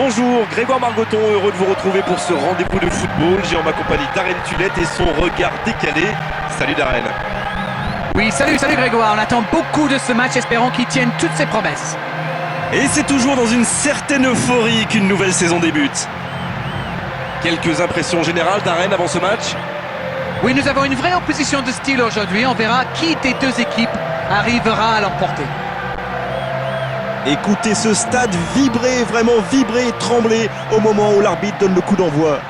Bonjour, Grégoire Margoton, heureux de vous retrouver pour ce rendez-vous de football. J'ai en ma compagnie Darren Tulette et son regard décalé. Salut Darren. Oui, salut Grégoire, on attend beaucoup de ce match, espérons qu'il tienne toutes ses promesses. Et c'est toujours dans une certaine euphorie qu'une nouvelle saison débute. Quelques impressions générales Darren avant ce match? Oui, nous avons une vraie opposition de style aujourd'hui, on verra qui des deux équipes arrivera à l'emporter. Écoutez ce stade vibrer, vraiment vibrer, trembler au moment où l'arbitre donne le coup d'envoi.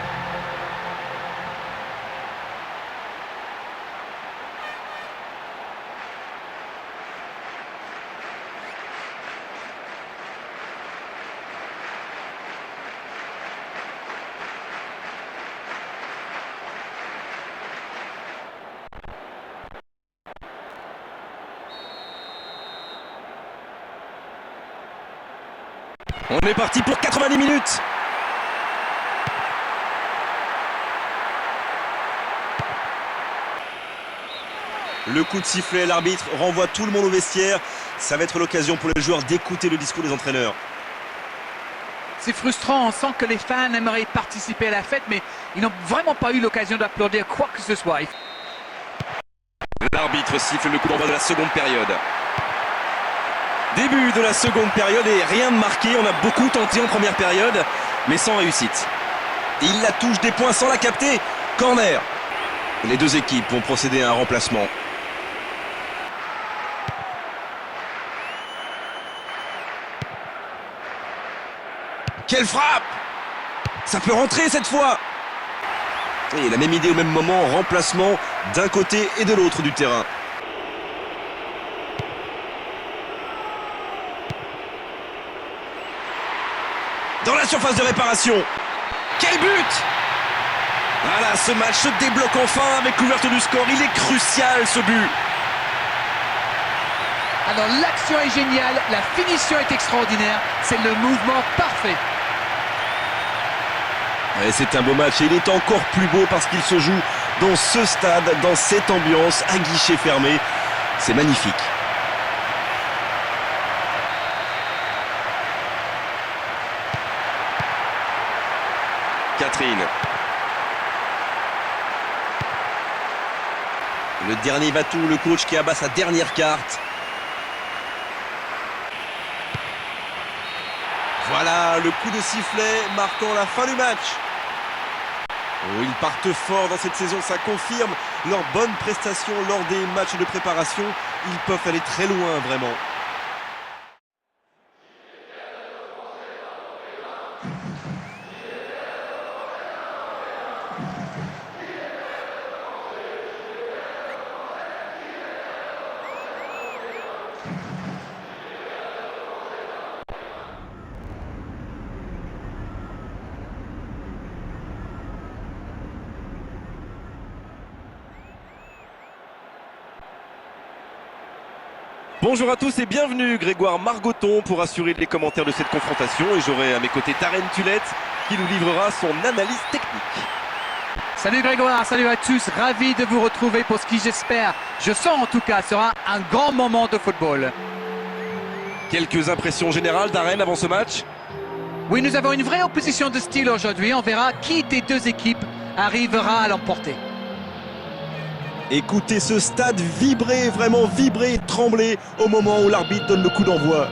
On est parti pour 90 minutes. Le coup de sifflet, l'arbitre renvoie tout le monde au vestiaire. Ça va être l'occasion pour les joueurs d'écouter le discours des entraîneurs. C'est frustrant, on sent que les fans aimeraient participer à la fête, mais ils n'ont vraiment pas eu l'occasion d'applaudir quoi que ce soit. L'arbitre siffle le coup d'envoi de la seconde période. Début de la seconde période et rien de marqué. On a beaucoup tenté en première période, mais sans réussite. Il la touche des points sans la capter. Corner. Les deux équipes vont procéder à un remplacement. Quelle frappe! Ça peut rentrer cette fois! Et la même idée au même moment, remplacement d'un côté et de l'autre du terrain. Dans la surface de réparation. Quel but! Voilà, ce match se débloque enfin avec l'ouverture du score. Il est crucial ce but. Alors l'action est géniale, la finition est extraordinaire, c'est le mouvement parfait. Et c'est un beau match et il est encore plus beau parce qu'il se joue dans ce stade, dans cette ambiance, à guichet fermé. C'est magnifique. Catherine. Le dernier va-tout, le coach qui abat sa dernière carte. Voilà le coup de sifflet marquant la fin du match. Oh, ils partent fort dans cette saison, ça confirme leur bonne prestation lors des matchs de préparation. Ils peuvent aller très loin vraiment. Bonjour à tous et bienvenue, Grégoire Margoton pour assurer les commentaires de cette confrontation. Et j'aurai à mes côtés Darren Tulette qui nous livrera son analyse technique. Salut Grégoire, salut à tous, ravi de vous retrouver pour ce qui j'espère, je sens en tout cas, sera un grand moment de football. Quelques impressions générales Darren avant ce match? Oui, nous avons une vraie opposition de style aujourd'hui, on verra qui des deux équipes arrivera à l'emporter. Écoutez ce stade vibrer, vraiment vibrer, trembler au moment où l'arbitre donne le coup d'envoi.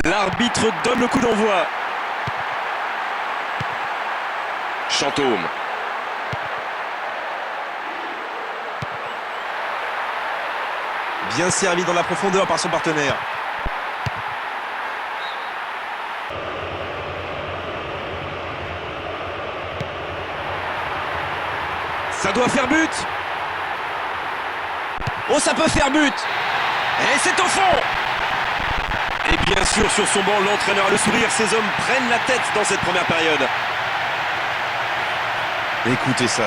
L'arbitre donne le coup d'envoi. Chantôme. Bien servi dans la profondeur par son partenaire. Ça doit faire but. Oh, ça peut faire but. Et c'est au fond. Et bien sûr, sur son banc, l'entraîneur a le sourire. Ces hommes prennent la tête dans cette première période. Écoutez ça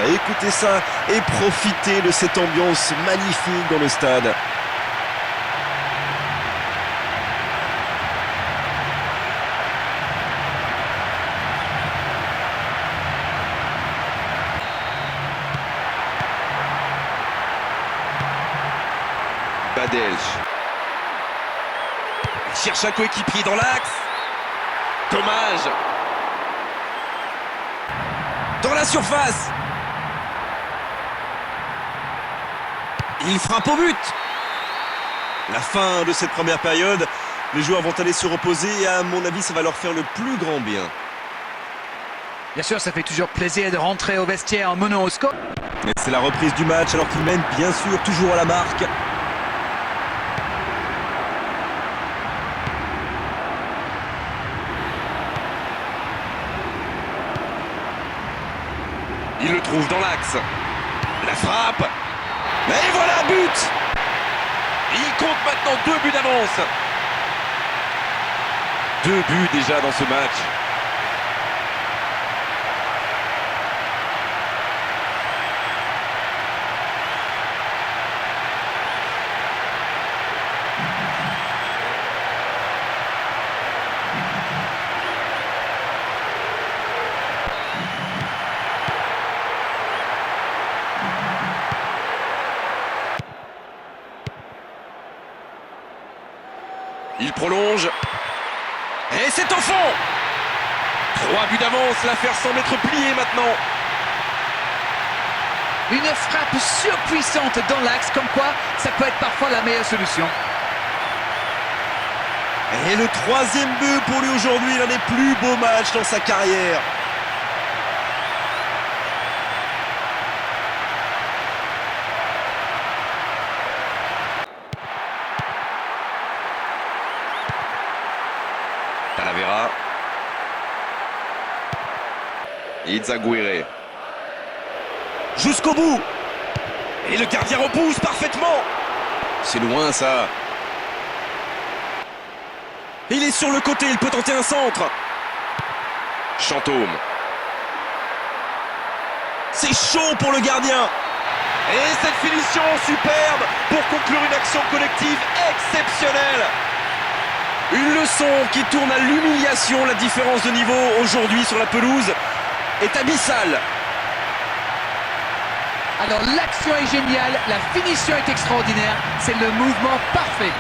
et profitez de cette ambiance magnifique dans le stade. Badelj. Il cherche un coéquipier dans l'axe. Dommage. Dans la surface. Il frappe au but. La fin de cette première période, les joueurs vont aller se reposer et à mon avis ça va leur faire le plus grand bien. Bien sûr, ça fait toujours plaisir de rentrer au vestiaire en menant au score. Et c'est la reprise du match alors qu'ils mènent bien sûr toujours à la marque. Il le trouve dans l'axe. La frappe. Et voilà, but. Il compte maintenant 2 buts d'avance. 2 buts déjà dans ce match. Il prolonge. Et c'est au fond. 3 buts d'avance, l'affaire semble être pliée maintenant. Une frappe surpuissante dans l'axe, comme quoi ça peut être parfois la meilleure solution. Et le 3e but pour lui aujourd'hui, l'un des plus beaux matchs dans sa carrière. Talavera. Izaguirre. Jusqu'au bout. Et le gardien repousse parfaitement. C'est loin ça. Il est sur le côté, il peut tenter un centre. Chantôme. C'est chaud pour le gardien. Et cette finition superbe pour conclure une action collective exceptionnelle. Une leçon qui tourne à l'humiliation. La différence de niveau aujourd'hui sur la pelouse est abyssale. Alors l'action est géniale, la finition est extraordinaire, c'est le mouvement parfait.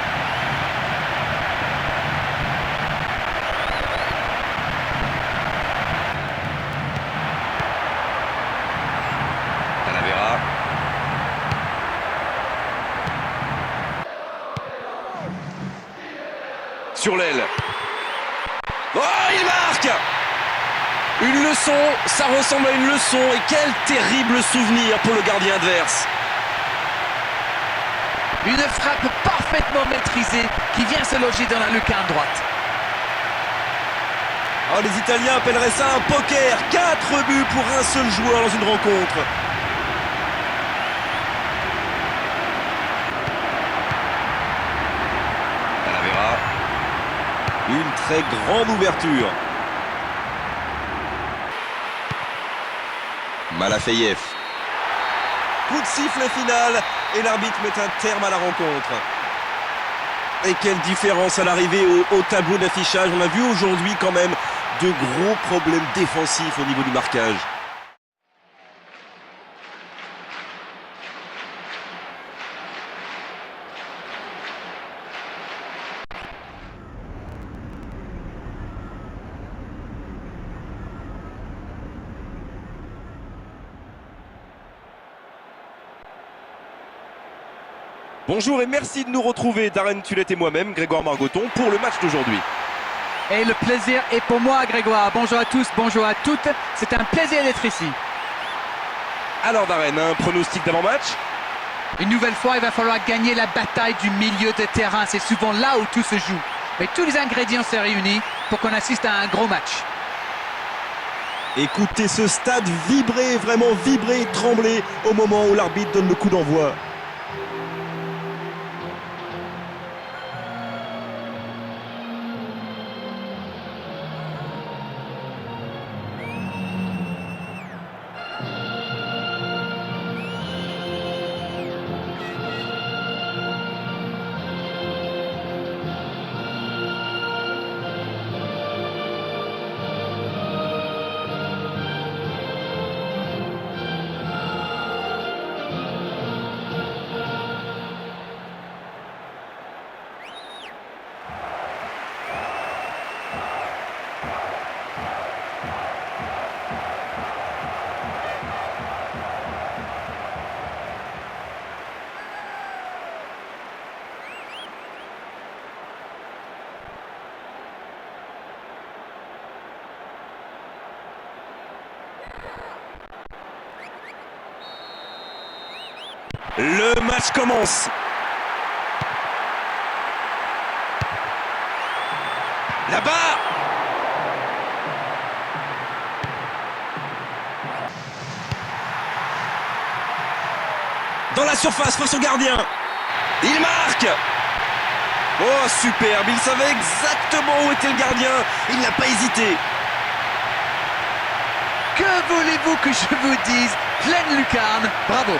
Talavera. Sur l'aile. Oh, il marque. Une leçon, ça ressemble à une leçon. Et quel terrible souvenir pour le gardien adverse. Une frappe parfaitement maîtrisée qui vient se loger dans la lucarne droite. Oh, les Italiens appelleraient ça un poker. 4 buts pour un seul joueur dans une rencontre. Talavera. Une très grande ouverture. Malafeyev. Coup de sifflet final et l'arbitre met un terme à la rencontre. Et quelle différence à l'arrivée au tableau d'affichage. On a vu aujourd'hui quand même de gros problèmes défensifs au niveau du marquage. Bonjour et merci de nous retrouver, Darren Tulette et moi-même, Grégoire Margoton, pour le match d'aujourd'hui. Et le plaisir est pour moi, Grégoire. Bonjour à tous, bonjour à toutes. C'est un plaisir d'être ici. Alors Darren, un pronostic d'avant-match? Une nouvelle fois, il va falloir gagner la bataille du milieu de terrain. C'est souvent là où tout se joue. Mais tous les ingrédients sont réunis pour qu'on assiste à un gros match. Écoutez ce stade vibrer, vraiment vibrer, trembler au moment où l'arbitre donne le coup d'envoi. Le match commence. Là-bas. Dans la surface face au gardien. Il marque. Oh, superbe. Il savait exactement où était le gardien. Il n'a pas hésité. Que voulez-vous que je vous dise? Pleine lucarne. Bravo.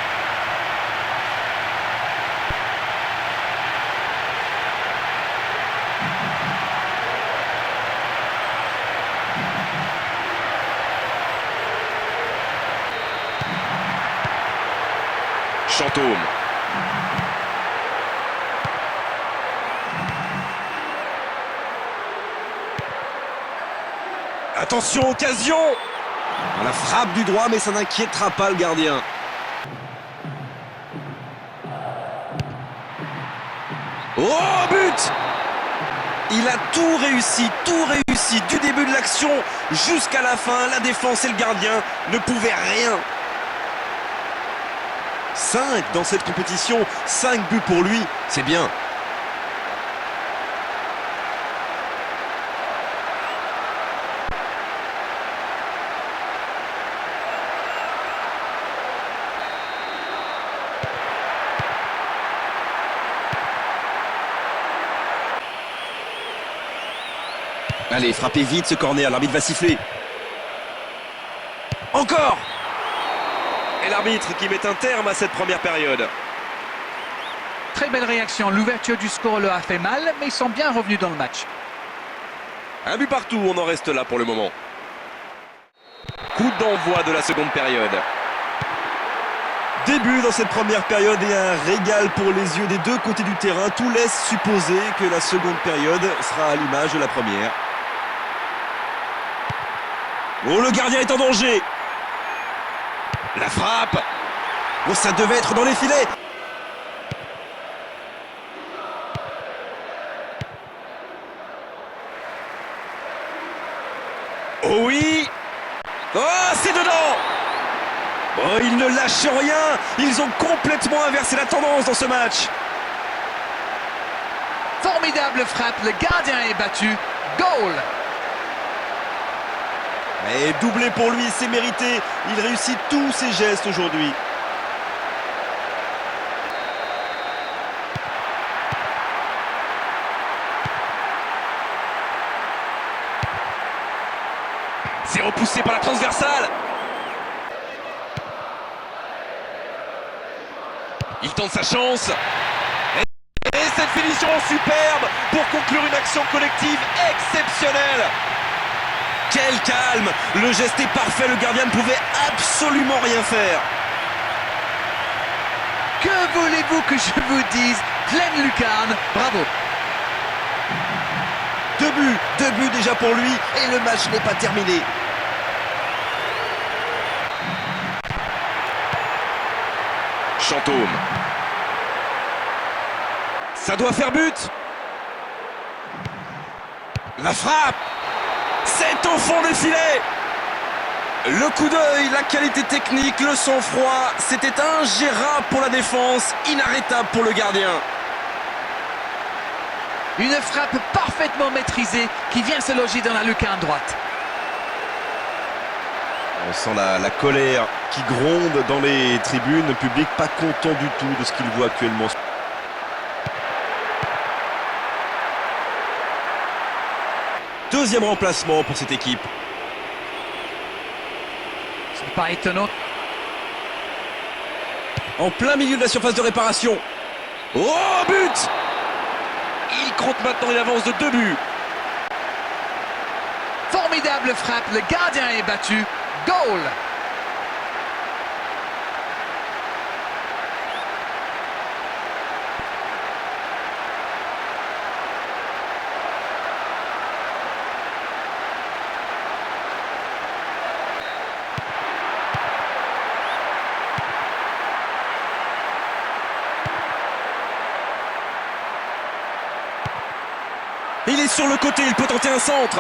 Chantôme. Attention, occasion. La frappe du droit, mais ça n'inquiétera pas le gardien. Oh, but! Il a tout réussi du début de l'action jusqu'à la fin. La défense et le gardien ne pouvaient rien. 5 dans cette compétition, 5 buts pour lui, c'est bien. Allez, frappez vite ce corner, l'arbitre va siffler. Encore! Et l'arbitre qui met un terme à cette première période. Très belle réaction. L'ouverture du score leur a fait mal, mais ils sont bien revenus dans le match. Un but partout, on en reste là pour le moment. Coup d'envoi de la seconde période. Début dans cette première période et un régal pour les yeux des deux côtés du terrain. Tout laisse supposer que la seconde période sera à l'image de la première. Oh, le gardien est en danger. La frappe. Oh, ça devait être dans les filets. Oh oui. Oh, c'est dedans. Oh, ils ne lâchent rien. Ils ont complètement inversé la tendance dans ce match. Formidable frappe, le gardien est battu. Goal! Et doublé pour lui, c'est mérité. Il réussit tous ses gestes aujourd'hui. C'est repoussé par la transversale. Il tente sa chance. Et cette finition superbe pour conclure une action collective exceptionnelle. Quel calme! Le geste est parfait, le gardien ne pouvait absolument rien faire. Que voulez-vous que je vous dise? Pleine lucarne, bravo. 2 buts déjà pour lui et le match n'est pas terminé. Chantôme. Ça doit faire but. La frappe! C'est au fond des filets! Le coup d'œil, la qualité technique, le sang-froid, c'était ingérable pour la défense, inarrêtable pour le gardien. Une frappe parfaitement maîtrisée qui vient se loger dans la lucarne droite. On sent la colère qui gronde dans les tribunes, le public pas content du tout de ce qu'il voit actuellement. Deuxième remplacement pour cette équipe. C'est pas étonnant. En plein milieu de la surface de réparation. Oh, but! Il compte maintenant une avance de 2 buts. Formidable frappe, le gardien est battu. Goal! Il est sur le côté, il peut tenter un centre.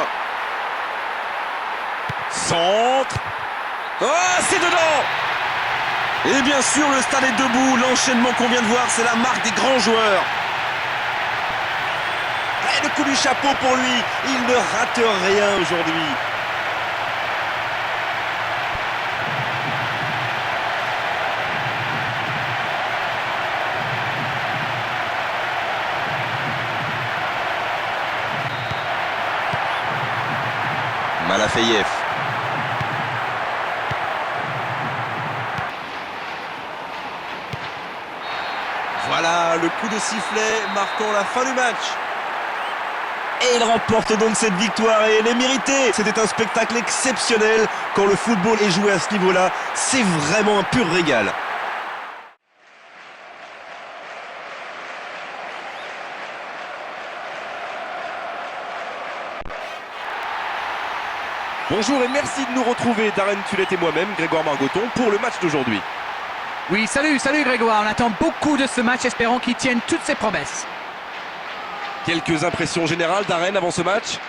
Centre. Oh, c'est dedans! Et bien sûr, le stade est debout. L'enchaînement qu'on vient de voir, c'est la marque des grands joueurs. Et le coup du chapeau pour lui. Il ne rate rien aujourd'hui. Malafeyev. Voilà le coup de sifflet marquant la fin du match. Et il remporte donc cette victoire et elle est méritée. C'était un spectacle exceptionnel. Quand le football est joué à ce niveau-là, c'est vraiment un pur régal. Bonjour et merci de nous retrouver, Darren Tulette et moi-même, Grégoire Margoton, pour le match d'aujourd'hui. Oui, salut Grégoire. On attend beaucoup de ce match, espérons qu'il tienne toutes ses promesses. Quelques impressions générales, Darren, avant ce match?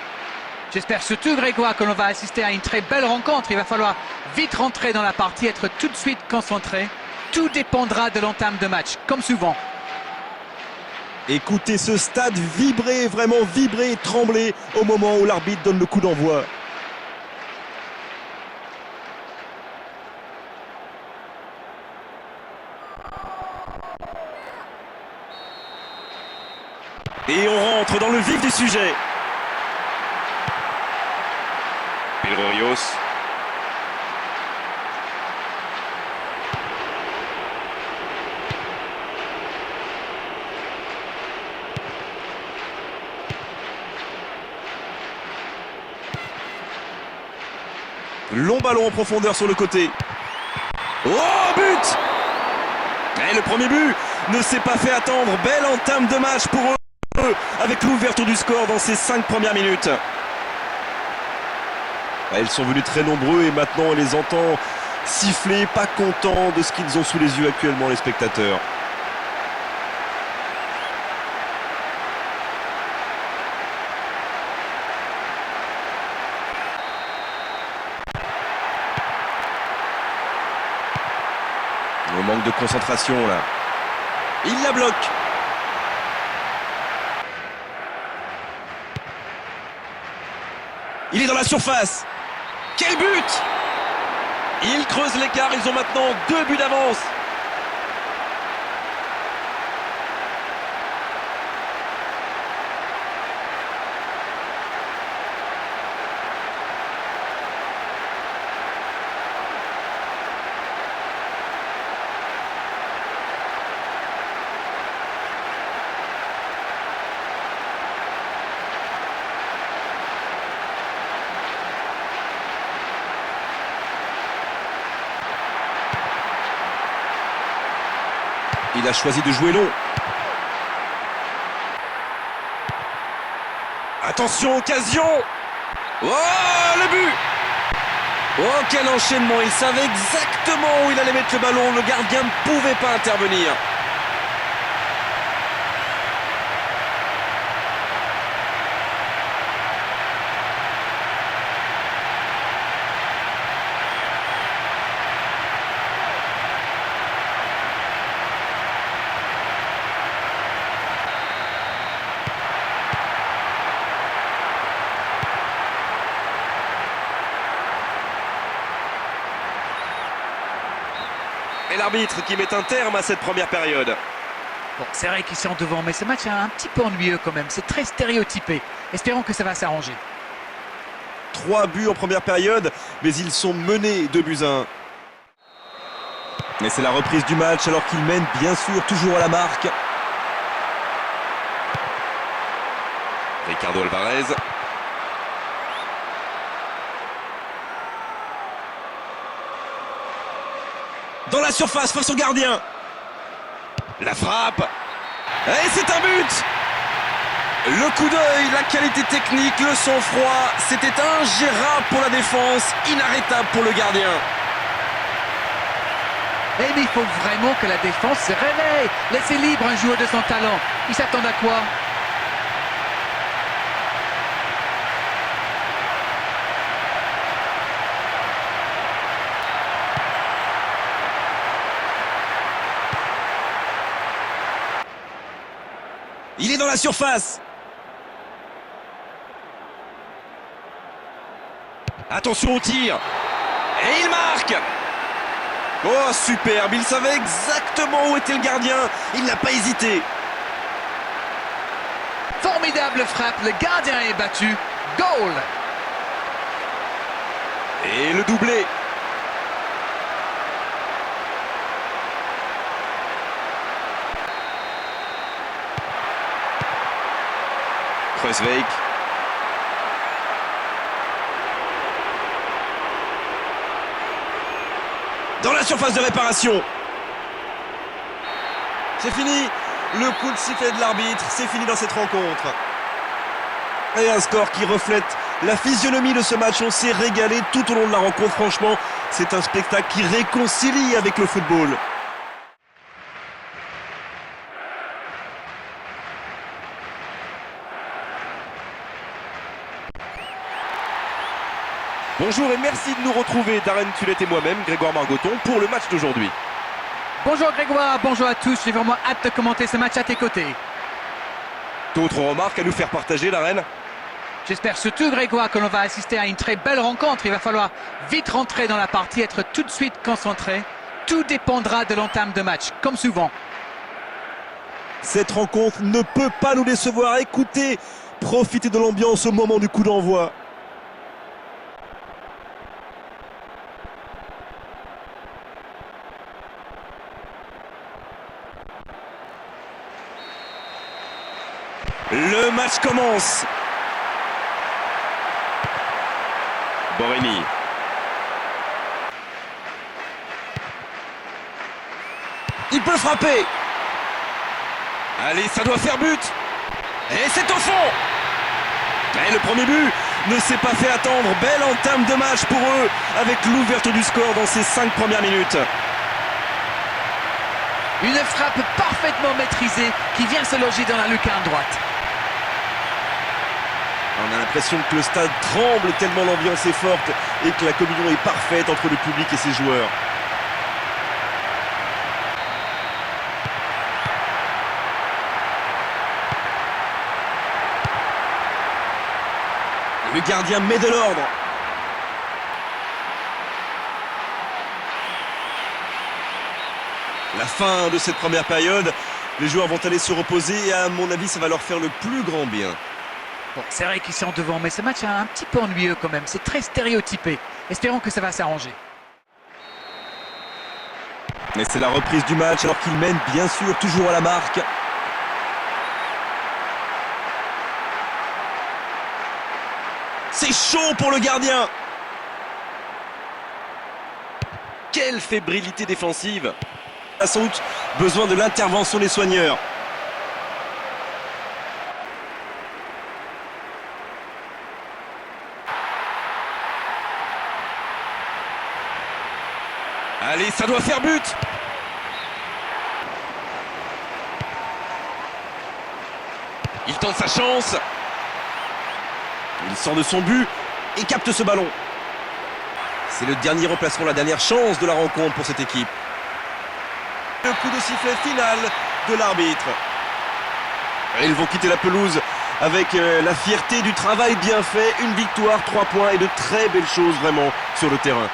J'espère surtout, Grégoire, que l'on va assister à une très belle rencontre. Il va falloir vite rentrer dans la partie, être tout de suite concentré. Tout dépendra de l'entame de match, comme souvent. Écoutez ce stade vibrer, vraiment vibrer et trembler au moment où l'arbitre donne le coup d'envoi. Et on rentre dans le vif du sujet. Bilrorios. Long ballon en profondeur sur le côté. Oh, but! Et le premier but ne s'est pas fait attendre. Belle entame de match pour eux avec l'ouverture du score dans ces 5 premières minutes. Ils sont venus très nombreux et maintenant on les entend siffler, pas contents de ce qu'ils ont sous les yeux actuellement, les spectateurs. Le manque de concentration là. Il la bloque. Il est dans la surface. Quel but! Ils creusent l'écart, ils ont maintenant 2 buts d'avance. Il a choisi de jouer long. Attention, occasion! Oh, le but! Oh, quel enchaînement! Il savait exactement où il allait mettre le ballon. Le gardien ne pouvait pas intervenir. l'arbitre qui met un terme à cette première période. Bon, c'est vrai qu'ils sont devant, mais ce match est un petit peu ennuyeux quand même. C'est très stéréotypé. Espérons que ça va s'arranger. 3 buts en première période, mais ils sont menés 2-1. Et c'est la reprise du match alors qu'ils mènent bien sûr toujours à la marque. Ricardo Alvarez. Dans la surface face au gardien. La frappe. Et c'est un but. Le coup d'œil, la qualité technique, le sang-froid, c'était ingérable pour la défense, inarrêtable pour le gardien. Mais il faut vraiment que la défense se réveille. Laissez libre un joueur de son talent. Il s'attend à quoi? Il est dans la surface. Attention au tir. Et il marque. Oh, superbe, il savait exactement où était le gardien, il n'a pas hésité. Formidable frappe, le gardien est battu. Goal! Et le doublé. Kreuzweig. Dans la surface de réparation. C'est fini. Le coup de sifflet de l'arbitre, c'est fini dans cette rencontre. Et un score qui reflète la physionomie de ce match. On s'est régalé tout au long de la rencontre. Franchement, c'est un spectacle qui réconcilie avec le football. Bonjour et merci de nous retrouver, Darren Tulette et moi-même, Grégoire Margoton, pour le match d'aujourd'hui. Bonjour Grégoire, bonjour à tous. J'ai vraiment hâte de commenter ce match à tes côtés. D'autres remarques à nous faire partager, Darren? J'espère surtout Grégoire que l'on va assister à une très belle rencontre. Il va falloir vite rentrer dans la partie, être tout de suite concentré. Tout dépendra de l'entame de match, comme souvent. Cette rencontre ne peut pas nous décevoir. Écoutez, profitez de l'ambiance au moment du coup d'envoi. Le match commence. Borini. Il peut frapper. Allez, ça doit faire but. Et c'est au fond. Et le premier but ne s'est pas fait attendre. Belle entame de match pour eux avec l'ouverture du score dans ces 5 premières minutes. Une frappe parfaitement maîtrisée qui vient se loger dans la lucarne droite. On a l'impression que le stade tremble tellement l'ambiance est forte et que la communion est parfaite entre le public et ses joueurs. Le gardien met de l'ordre. La fin de cette première période, les joueurs vont aller se reposer et à mon avis ça va leur faire le plus grand bien. Bon, c'est vrai qu'ils sont devant, mais ce match est un petit peu ennuyeux quand même. C'est très stéréotypé. Espérons que ça va s'arranger. Et c'est la reprise du match alors qu'ils mènent bien sûr toujours à la marque. C'est chaud pour le gardien. Quelle fébrilité défensive. A sans doute besoin de l'intervention des soigneurs. Allez, ça doit faire but. Il tente sa chance. Il sort de son but et capte ce ballon. C'est le dernier remplacement, la dernière chance de la rencontre pour cette équipe. Le coup de sifflet final de l'arbitre. Et ils vont quitter la pelouse avec la fierté du travail bien fait. Une victoire, 3 points et de très belles choses vraiment sur le terrain.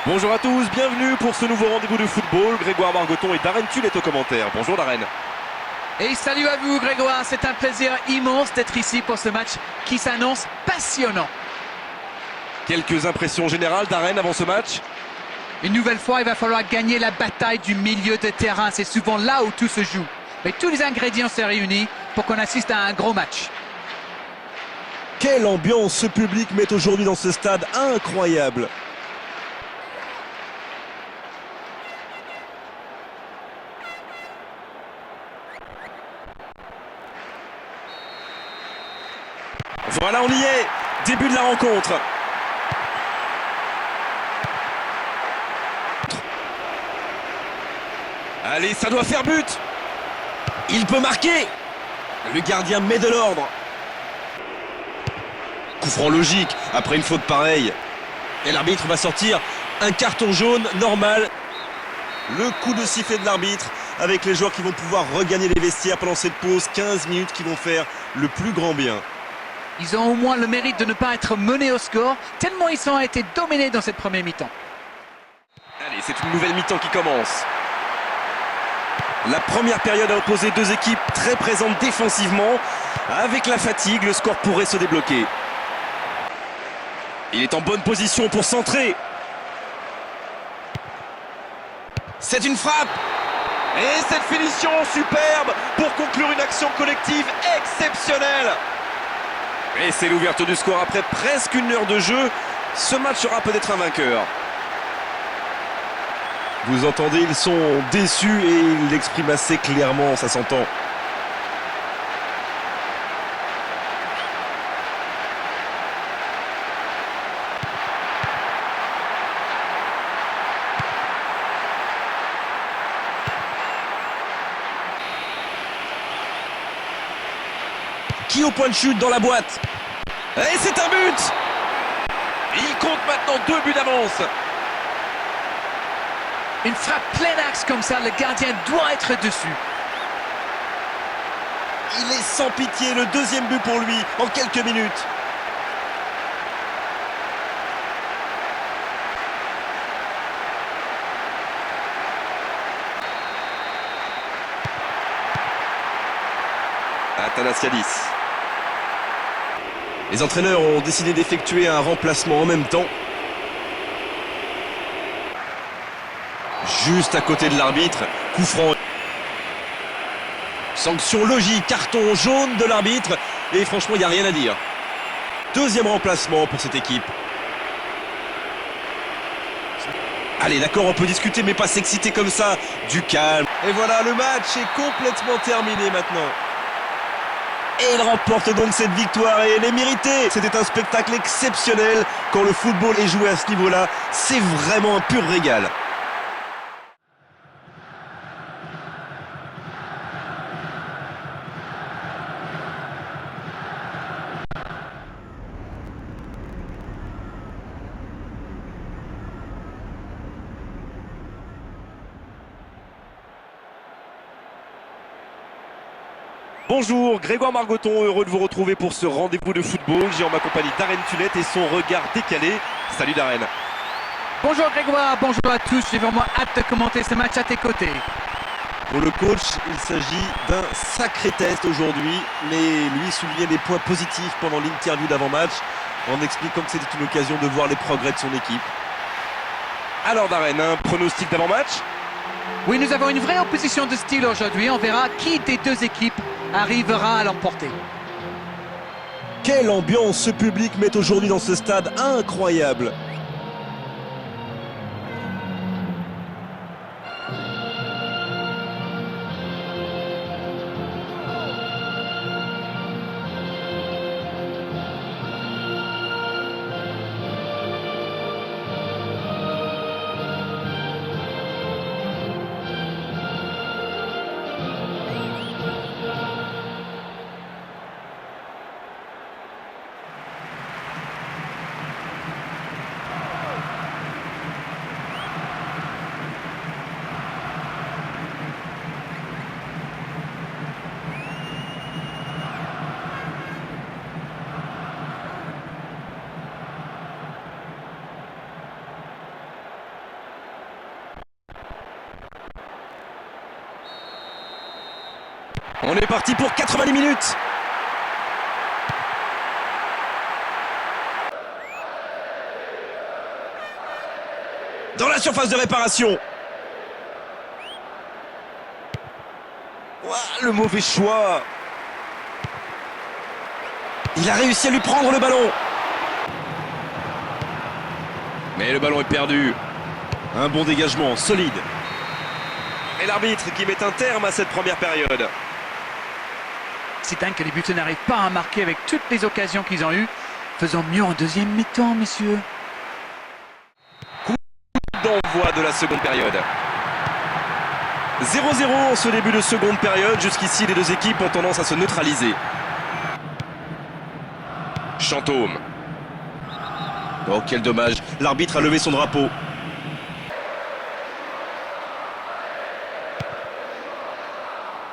Bonjour à tous, bienvenue pour ce nouveau rendez-vous de football. Grégoire Margoton et Darren Tullet au commentaire. Bonjour Darren. Et salut à vous Grégoire, c'est un plaisir immense d'être ici pour ce match qui s'annonce passionnant. Quelques impressions générales Darren avant ce match? Une nouvelle fois, il va falloir gagner la bataille du milieu de terrain. C'est souvent là où tout se joue. Mais tous les ingrédients sont réunis pour qu'on assiste à un gros match. Quelle ambiance ce public met aujourd'hui dans ce stade incroyable. Voilà, on y est. Début de la rencontre. Allez, ça doit faire but. Il peut marquer. Le gardien met de l'ordre. Coup franc logique après une faute pareille. Et l'arbitre va sortir un carton jaune normal. Le coup de sifflet de l'arbitre avec les joueurs qui vont pouvoir regagner les vestiaires pendant cette pause. 15 minutes qui vont faire le plus grand bien. Ils ont au moins le mérite de ne pas être menés au score, tellement ils ont été dominés dans cette première mi-temps. Allez, c'est une nouvelle mi-temps qui commence. La première période a opposé deux équipes très présentes défensivement. Avec la fatigue, le score pourrait se débloquer. Il est en bonne position pour centrer. C'est une frappe. Et cette finition superbe pour conclure une action collective exceptionnelle. Et c'est l'ouverture du score après presque une heure de jeu. Ce match sera peut-être un vainqueur. Vous entendez, ils sont déçus et ils l'expriment assez clairement, ça s'entend. Qui au point de chute dans la boîte? Et c'est un but! Il compte maintenant 2 buts d'avance. Une frappe plein axe comme ça, le gardien doit être dessus. Il est sans pitié, le deuxième but pour lui en quelques minutes. Athanasiadis. Les entraîneurs ont décidé d'effectuer un remplacement en même temps. Juste à côté de l'arbitre, coup franc. Sanction logique, carton jaune de l'arbitre. Et franchement, il n'y a rien à dire. Deuxième remplacement pour cette équipe. Allez, d'accord, on peut discuter, mais pas s'exciter comme ça. Du calme. Et voilà, le match est complètement terminé maintenant. Et il remporte donc cette victoire et elle est méritée. C'était un spectacle exceptionnel. Quand le football est joué à ce niveau-là, c'est vraiment un pur régal. Bonjour, Grégoire Margoton, heureux de vous retrouver pour ce rendez-vous de football. J'ai en ma compagnie Darren Tullet et son regard décalé. Salut Darren. Bonjour Grégoire, bonjour à tous, j'ai vraiment hâte de commenter ce match à tes côtés. Pour le coach, il s'agit d'un sacré test aujourd'hui, mais lui soulignait des points positifs pendant l'interview d'avant-match en expliquant que c'était une occasion de voir les progrès de son équipe. Alors Darren, un pronostic d'avant-match? Oui, nous avons une vraie opposition de style aujourd'hui, on verra qui des deux équipes arrivera à l'emporter. Quelle ambiance ce public met aujourd'hui dans ce stade incroyable. On est parti pour 90 minutes. Dans la surface de réparation. Ouah, le mauvais choix. Il a réussi à lui prendre le ballon. Mais le ballon est perdu. Un bon dégagement, solide. Et l'arbitre qui met un terme à cette première période. C'est dingue que les buteurs n'arrivent pas à marquer avec toutes les occasions qu'ils ont eues. Faisons mieux en deuxième mi-temps, messieurs. Coup d'envoi de la seconde période. 0-0 en ce début de seconde période. Jusqu'ici, les deux équipes ont tendance à se neutraliser. Chantôme. Oh, quel dommage. L'arbitre a levé son drapeau.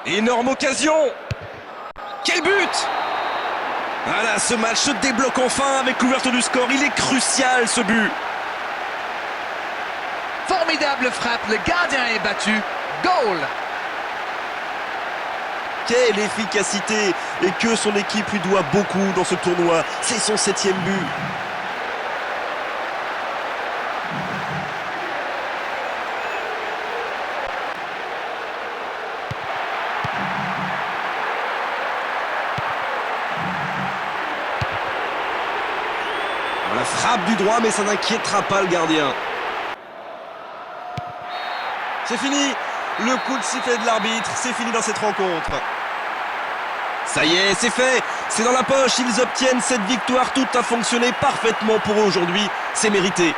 Énorme occasion. Quel but! Voilà, ce match se débloque enfin avec l'ouverture du score. Il est crucial, ce but. Formidable frappe, le gardien est battu. Goal! Quelle efficacité! Et que son équipe lui doit beaucoup dans ce tournoi. C'est son 7e but. La frappe du droit, mais ça n'inquiétera pas le gardien. C'est fini. Le coup de sifflet de l'arbitre, c'est fini dans cette rencontre. Ça y est, c'est fait. C'est dans la poche. Ils obtiennent cette victoire. Tout a fonctionné parfaitement pour eux aujourd'hui. C'est mérité.